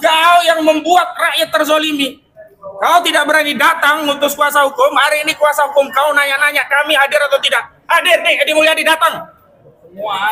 Kau yang membuat rakyat terzolimi. Kau tidak berani datang ngutus kuasa hukum. Hari ini kuasa hukum kau nanya-nanya kami hadir atau tidak. Hadir nih, Edi Mulyadi datang.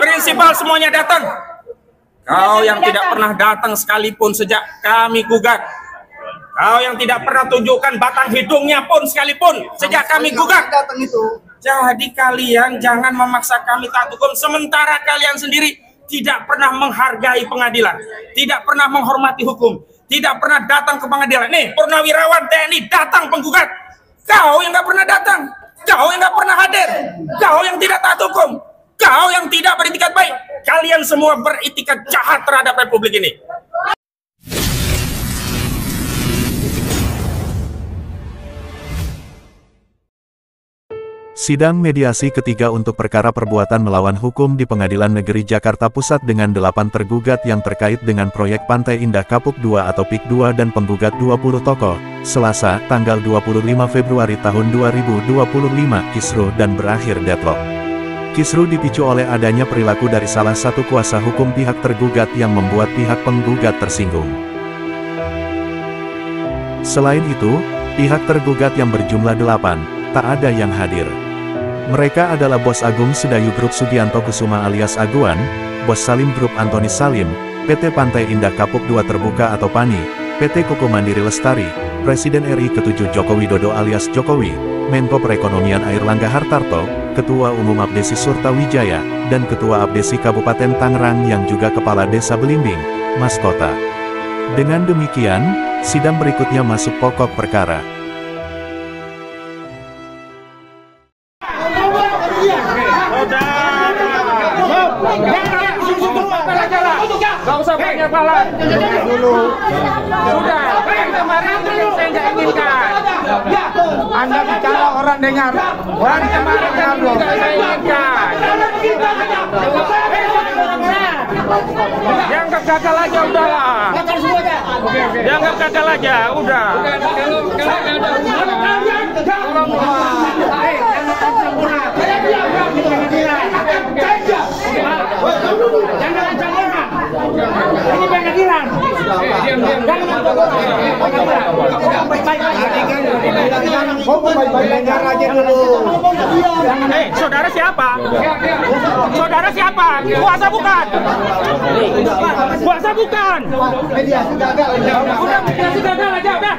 Prinsipal semuanya datang. Kau yang tidak pernah datang sekalipun sejak kami gugat. Kau yang tidak pernah tunjukkan batang hidungnya pun sekalipun sejak kami gugat. Jadi kalian jangan memaksa kami taat hukum sementara kalian sendiri tidak pernah menghargai pengadilan, tidak pernah menghormati hukum, tidak pernah datang ke pengadilan. Nih, purnawirawan TNI datang penggugat. Kau yang nggak pernah datang, kau yang nggak pernah hadir, kau yang tidak taat hukum, kau yang tidak beritikat baik. Kalian semua beritikat jahat terhadap Republik ini. Sidang mediasi ketiga untuk perkara perbuatan melawan hukum di Pengadilan Negeri Jakarta Pusat dengan 8 tergugat yang terkait dengan proyek Pantai Indah Kapuk 2 atau PIK 2 dan penggugat 20 tokoh, Selasa, tanggal 25 Februari tahun 2025, kisruh dan berakhir deadlock. Kisruh dipicu oleh adanya perilaku dari salah satu kuasa hukum pihak tergugat yang membuat pihak penggugat tersinggung. Selain itu, pihak tergugat yang berjumlah 8, tak ada yang hadir. Mereka adalah Bos Agung Sedayu Grup Sugianto Kusuma alias Aguan, Bos Salim Grup Antoni Salim, PT Pantai Indah Kapuk 2 Terbuka atau PANI, PT Koko Mandiri Lestari, Presiden RI ke-7 Joko Widodo alias Jokowi, Menko Perekonomian Airlangga Hartarto, Ketua Umum Abdesi Surtawijaya, dan Ketua Abdesi Kabupaten Tangerang yang juga Kepala Desa Belimbing, Mas Kota. Dengan demikian, sidang berikutnya masuk pokok perkara. Gak usah banyak balas. Sudah, kemarin saya nggak inginkan. Anda bicara orang dengar. Orang kemarin kan juga saya inginkan. Dianggap gagal aja udahlah. Dianggap gagal aja udah. Ini pengadilan. Saudara siapa? Saudara siapa? Kuasa bukan? Kuasa bukan? Mediasi gagal. Udah mediasi gagal aja udah.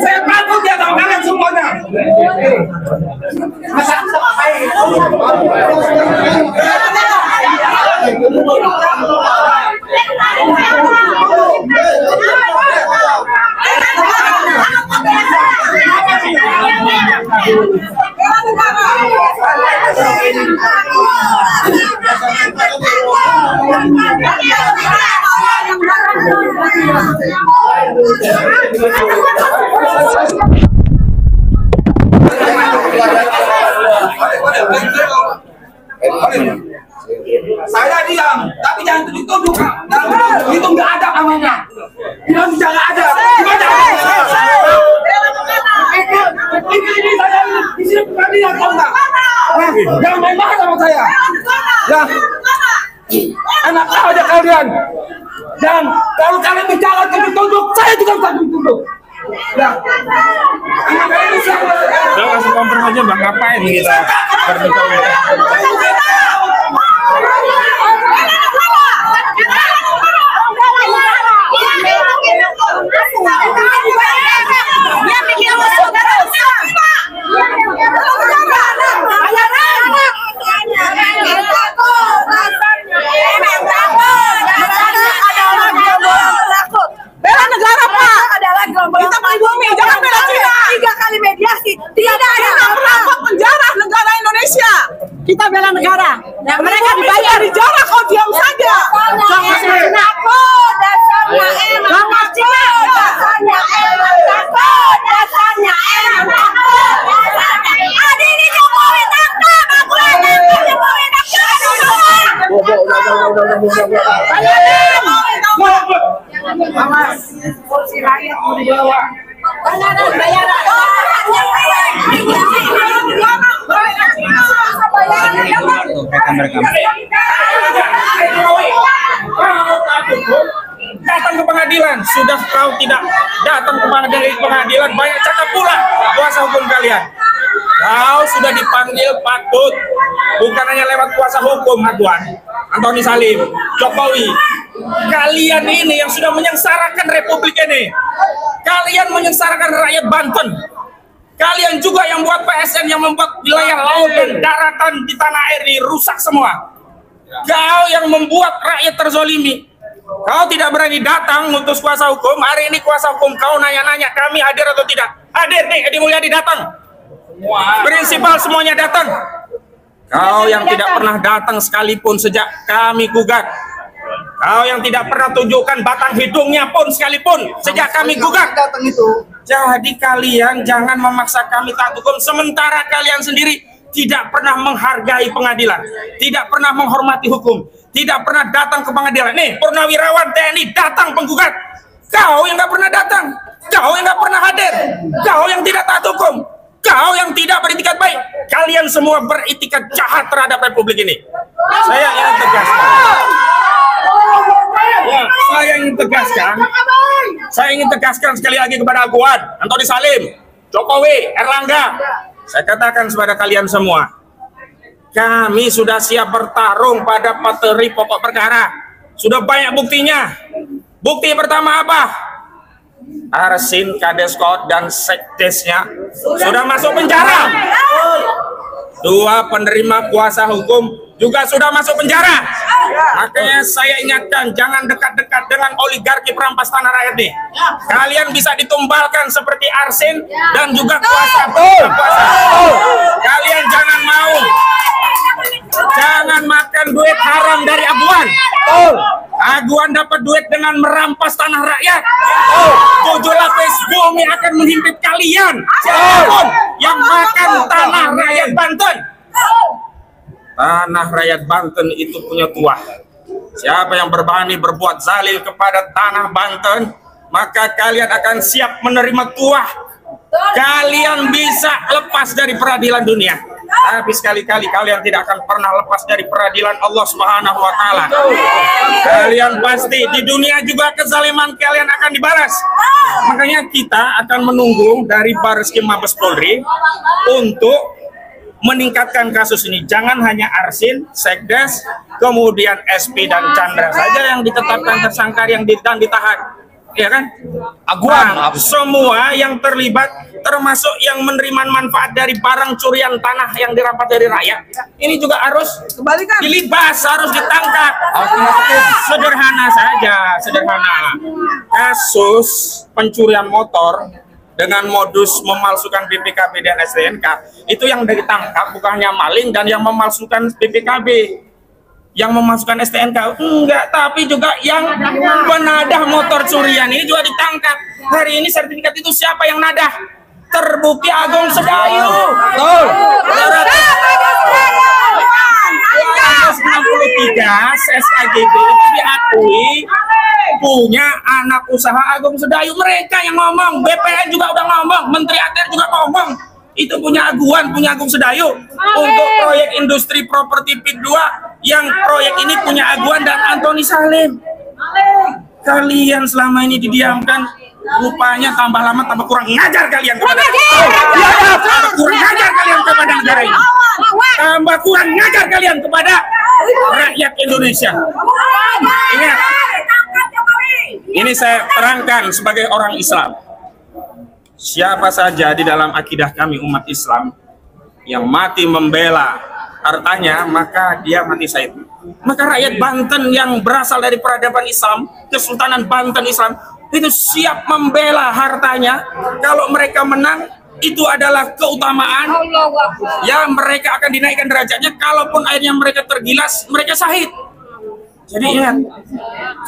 Saya takut ya sama kalian semuanya. Saya diam, tapi jangan tuduh-tuduh. Itu nggak ada namanya. Bilang tidak ada. Gimana? Ini saya di sini pengadilan tahu nggak? Jangan main-main sama saya. Ya, enak aja kalian. Dan kalau kalian bicara tuduh-tuduh, saya juga bisa tuduh. Ya, Udah langsung konfirm aja bang, ngapain kita berbicara? Bela negara Pak adalah gelombang kita pribumi, jangan bela Cina. 3 kali mediasi, tidak ada perampok penjara negara Indonesia. Kita bela negara. Nah, mereka dibayar penjara, kau diam saja. Jangan takut, dasarnya emang takut, dasarnya emang takut, dasarnya emang takut, dasarnya. Adi ini Jokowi tangkap, aku yang tangkap Jokowi tangkap. Awas, polisi rakyat. Datang ke pengadilan, sudah kau tidak datang ke pengadilan, banyak cakap pula kuasa hukum kalian. Kau sudah dipanggil patut, bukan hanya lewat kuasa hukum Aguan, Antoni Salim, Jokowi. Kalian ini yang sudah menyengsarakan republik ini. Kalian menyengsarakan rakyat Banten. Kalian juga yang buat PSN, yang membuat wilayah laut dan daratan di tanah air ini rusak semua. Kau yang membuat rakyat terzolimi. Kau tidak berani datang ngutus kuasa hukum. Hari ini kuasa hukum kau nanya-nanya kami hadir atau tidak. Hadir nih, Edi Mulyadi datang. Prinsipal semuanya datang. Kau yang tidak pernah datang sekalipun sejak kami gugat. Kau yang tidak pernah tunjukkan batang hidungnya pun sekalipun sejak kami gugat. Jadi kalian jangan memaksa kami taat hukum sementara kalian sendiri tidak pernah menghargai pengadilan, tidak pernah menghormati hukum, tidak pernah datang ke pengadilan. Nih, purnawirawan TNI datang penggugat. Kau yang nggak pernah datang, kau yang nggak pernah hadir, kau yang tidak taat hukum, kau yang tidak beritikat baik. Kalian semua beritikat jahat terhadap republik ini. Saya ingin tegaskan. Ya, saya ingin tegaskan sekali lagi kepada Aguan, Antoni Salim, Jokowi, Erlangga. Saya katakan kepada kalian semua, kami sudah siap bertarung pada materi pokok perkara. Sudah banyak buktinya. Bukti pertama apa? Arsin, Kadeskot, dan Sekdesnya sudah masuk penjara. Dua penerima kuasa hukum juga sudah masuk penjara. Makanya saya ingatkan, jangan dekat-dekat dengan oligarki perampas tanah rakyat nih. Kalian bisa ditumbalkan seperti Arsin dan juga kuasa. Kalian jangan mau, jangan makan duit haram dari Aguan. Aguan dapat duit dengan merampas tanah rakyat. 7 lapis bumi akan menghimpit kalian. Siapapun yang makan tanah rakyat Banten. Tanah rakyat Banten itu punya tuah. Siapa yang berani berbuat zalil kepada tanah Banten, maka kalian akan siap menerima tuah. Kalian bisa lepas dari peradilan dunia, tapi sekali-kali kalian tidak akan pernah lepas dari peradilan Allah Subhanahu wa Ta'ala. Kalian pasti di dunia juga kezaliman kalian akan dibalas. Makanya kita akan menunggu dari Bareskrim Mabes Polri untuk meningkatkan kasus ini. Jangan hanya Arsin, Sekdes, kemudian SP dan Chandra saja yang ditetapkan tersangka yang ditahan. Ya kan? Aguan, semua yang terlibat, termasuk yang menerima manfaat dari barang curian tanah yang dirampas dari rakyat, ini juga harus dilibas, harus ditangkap. Sederhana saja, sederhana. Kasus pencurian motor dengan modus memalsukan BPKB dan STNK, itu yang ditangkap bukannya maling dan yang memalsukan BPKB. Yang memasukkan STNK enggak, tapi juga yang menadah motor curian ini juga ditangkap. Hari ini sertifikat itu siapa yang nadah? Terbukti Agung Sedayu. Betul. 263 SKGB itu diakui punya anak usaha Agung Sedayu. Mereka yang ngomong, BPN juga udah ngomong, Menteri ATR juga ngomong. Itu punya Aguan, punya Agung Sedayu. Untuk proyek industri properti PIK 2 yang proyek ini punya Aguan dan Antoni Salim. Kalian selama ini didiamkan, rupanya tambah lama tambah kurang ngajar kalian kepada tambah kurang ngajar kalian kepada negara ini. Tambah kurang ngajar kalian kepada rakyat Indonesia. Ingat, ini saya terangkan sebagai orang Islam. Siapa saja di dalam akidah kami umat Islam yang mati membela hartanya, maka dia mati syahid. Maka rakyat Banten yang berasal dari peradaban Islam, Kesultanan Banten Islam, itu siap membela hartanya. Kalau mereka menang, itu adalah keutamaan. Ya, mereka akan dinaikkan derajatnya. Kalaupun akhirnya mereka tergilas, mereka syahid. Jadi ingat,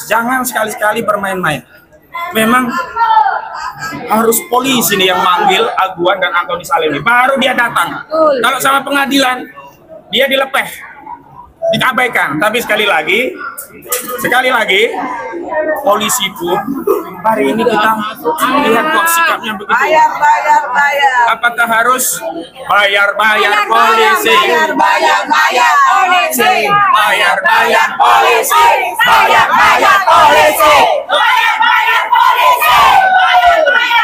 jangan sekali-sekali bermain-main. Memang harus polisi nih yang manggil Aguan dan Antoni Salim ini, baru dia datang. Kalau sama pengadilan, dia dilepeh. diabaikan. Tapi sekali lagi, polisi pun hari ini kita lihat kok sikapnya begitu. Bayar. Apakah harus bayar polisi? Bayar polisi. Bayar polisi. Bayar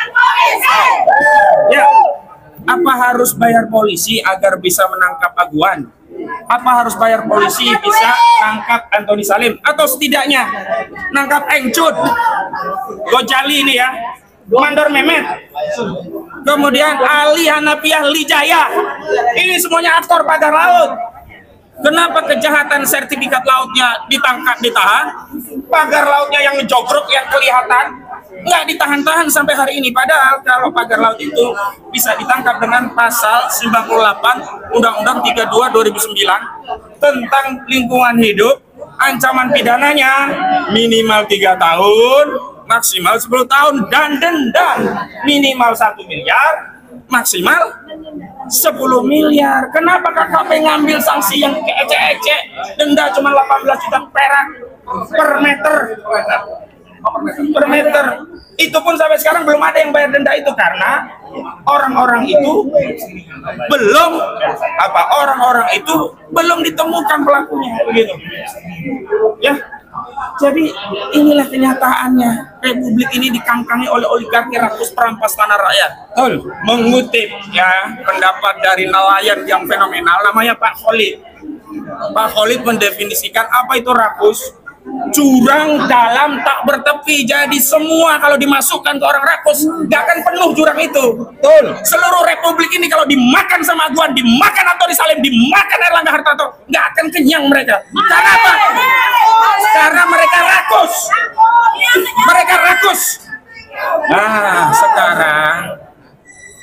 polisi. Ya, apa harus bayar polisi agar bisa menangkap Aguan? Apa harus bayar polisi bisa nangkap Antoni Salim? Atau setidaknya nangkap Engcut, Gojali ini ya, Mandor Mehmet, kemudian Ali Hanafiah Lijaya. Ini semuanya aktor pagar laut. Kenapa kejahatan sertifikat lautnya ditangkap, ditahan? Pagar lautnya yang ngejogrok, yang kelihatan, nggak ditahan-tahan sampai hari ini. Padahal kalau pagar laut itu bisa ditangkap dengan pasal 98 Undang-Undang 32 2009 tentang lingkungan hidup, ancaman pidananya minimal 3 tahun, maksimal 10 tahun, dan denda minimal 1 miliar, maksimal 10 miliar. Kenapa KKP ngambil sanksi yang ecek-ecek, denda cuma 18 juta perak per meter? Per meter. Itu pun sampai sekarang belum ada yang bayar denda itu karena orang-orang itu belum ditemukan pelakunya, begitu. Ya. Jadi inilah kenyataannya. Republik ini dikangkangi oleh oligarki rakus perampas tanah rakyat. Mengutip ya pendapat dari nelayan yang fenomenal namanya Pak Khalid. Pak Khalid mendefinisikan apa itu rakus. Jurang dalam tak bertepi. Jadi semua kalau dimasukkan ke orang rakus nggak akan penuh jurang itu. Betul. Seluruh republik ini kalau dimakan sama Aguan, dimakan Antoni Salim, dimakan Erlangga Hartarto, nggak akan kenyang mereka. Karena apa? Karena mereka rakus. Mereka rakus. Nah, sekarang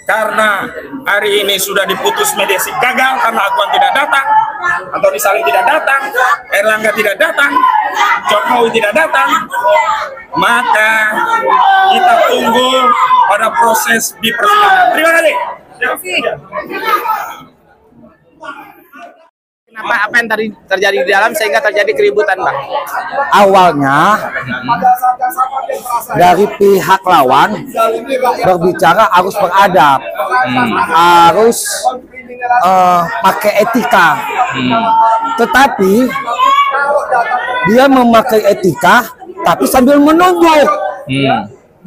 karena hari ini sudah diputus mediasi gagal karena Aguan tidak datang, Antoni Salim tidak datang, Erlangga tidak datang, Jokowi tidak datang, maka kita tunggu pada proses di persidangan. Terima kasih. Kenapa apa yang tadi terjadi di dalam sehingga terjadi keributan, Bang? Awalnya dari pihak lawan berbicara harus beradab, harus pakai etika, tetapi dia memakai etika tapi sambil menunjuk.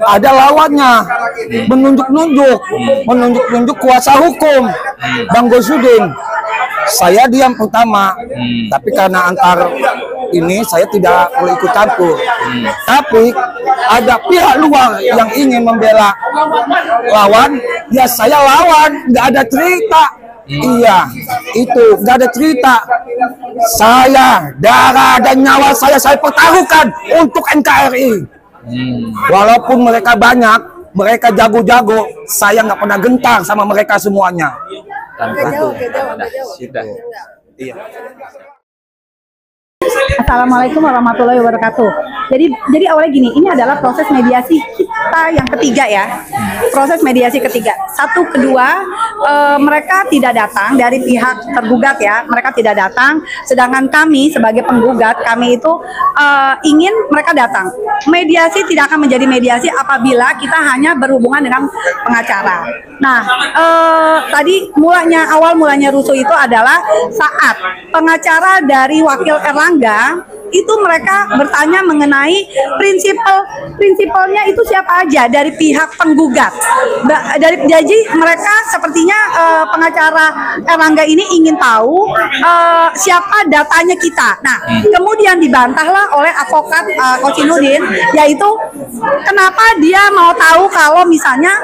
Ada lawannya menunjuk kuasa hukum Bang Gosudin. Saya diam pertama, tapi karena antar ini saya tidak boleh ikut campur. Tapi ada pihak luar yang ingin membela lawan, ya saya lawan, nggak ada cerita. Iya, itu nggak ada cerita. Saya darah dan nyawa saya pertaruhkan untuk NKRI. Walaupun mereka banyak, mereka jago-jago, saya nggak pernah gentar sama mereka semuanya. Iya. Assalamualaikum warahmatullahi wabarakatuh. Jadi awalnya gini, ini adalah proses mediasi kita yang ketiga ya. Proses mediasi ketiga. 1, 2, mereka tidak datang dari pihak tergugat ya. Mereka tidak datang. Sedangkan kami sebagai penggugat, kami itu ingin mereka datang. Mediasi tidak akan menjadi mediasi apabila kita hanya berhubungan dengan pengacara. Nah, tadi awal mulanya rusuh itu adalah saat pengacara dari wakil Erlangga itu mereka bertanya mengenai prinsipalnya itu siapa aja dari pihak penggugat. Jadi mereka sepertinya pengacara Erlangga ini ingin tahu siapa datanya kita. Nah, kemudian dibantahlah oleh advokat Kocinudin, yaitu kenapa dia mau tahu kalau misalnya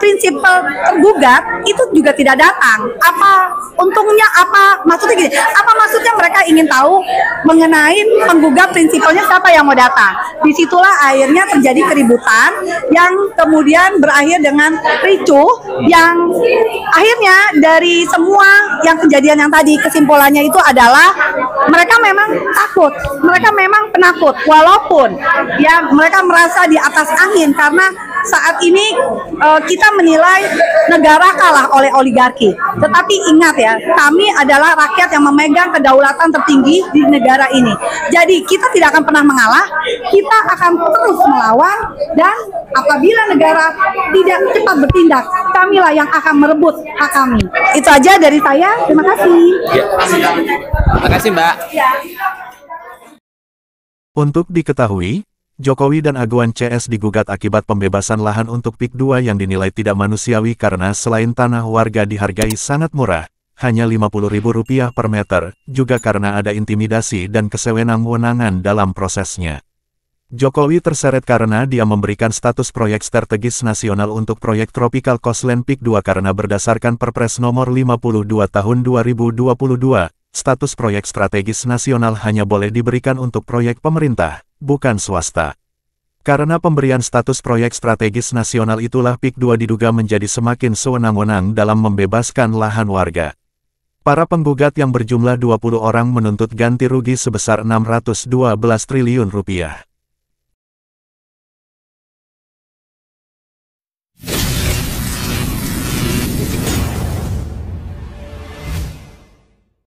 prinsipal tergugat itu juga tidak datang. Apa untungnya, apa maksudnya gini? Apa maksudnya mereka ingin tahu mengenai penggugat prinsipalnya siapa yang mau datang. Disitulah akhirnya terjadi keributan yang kemudian berakhir dengan ricuh yang akhirnya dari semua yang kejadian yang tadi kesimpulannya itu adalah mereka memang takut, mereka memang penakut walaupun ya mereka merasa di atas angin karena saat ini kita menilai negara kalah oleh oligarki. Tetapi ingat ya, kami adalah rakyat yang memegang kedaulatan tertinggi di negara ini. Jadi kita tidak akan pernah mengalah, kita akan terus melawan, dan apabila negara tidak cepat bertindak, kamilah yang akan merebut hak kami. Itu aja dari saya, terima kasih. Terima kasih, Mbak. Untuk diketahui, Jokowi dan Aguan CS digugat akibat pembebasan lahan untuk PIK 2 yang dinilai tidak manusiawi karena selain tanah warga dihargai sangat murah, hanya Rp50.000 per meter, juga karena ada intimidasi dan kesewenang-wenangan dalam prosesnya. Jokowi terseret karena dia memberikan status proyek strategis nasional untuk proyek Tropical Coastline PIK 2 karena berdasarkan Perpres nomor 52 tahun 2022, status proyek strategis nasional hanya boleh diberikan untuk proyek pemerintah, bukan swasta. Karena pemberian status proyek strategis nasional itulah PIK 2 diduga menjadi semakin sewenang-wenang dalam membebaskan lahan warga. Para penggugat yang berjumlah 20 orang menuntut ganti rugi sebesar Rp612 triliun.